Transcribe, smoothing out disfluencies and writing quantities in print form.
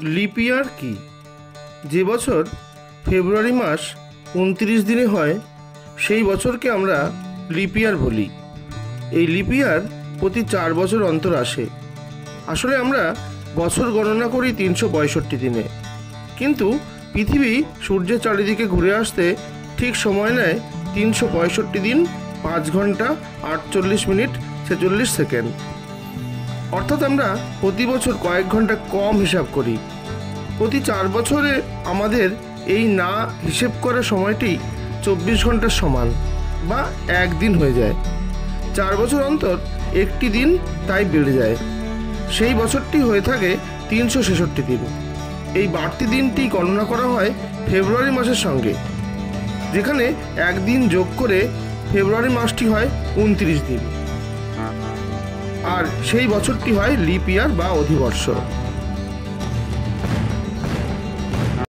Lip ইয়ার কি? যে বছর ফেব্রুয়ারি মাস 29 দিনে হয় সেই বছরকে আমরা লিপ ইয়ার বলি। এই লিপ ইয়ার প্রতি 4 বছর অন্তর আসে। আসলে আমরা বছর গণনা করি 365 দিনে, কিন্তু পৃথিবী সূর্যের চারিদিকে ঘুরে আসতে ঠিক সময় নেয় 365 দিন 5 ঘন্টা 48 মিনিট 46 সেকেন্ড। অর্থাৎ আমরা প্রতি বছর কয়েক ঘন্টা কম হিসাব করি। প্রতি 4 বছরে আমাদের এই না হিসেব করা সময়টি 24 ঘন্টার সমান বা একদিন হয়ে যায়। 4 বছর অন্তর একটি দিন তাই বেড়ে যায়। সেই বছরটি হয়ে থাকে 366 দিন। এই বাড়তি দিনটি গণনা করা হয় ফেব্রুয়ারি মাসের সঙ্গে, যেখানে একদিন যোগ করে ফেব্রুয়ারি মাসটি হয় 29 দিন, আর সেই বছরটি হয় লিপ ইয়ার বা অধিবর্ষ।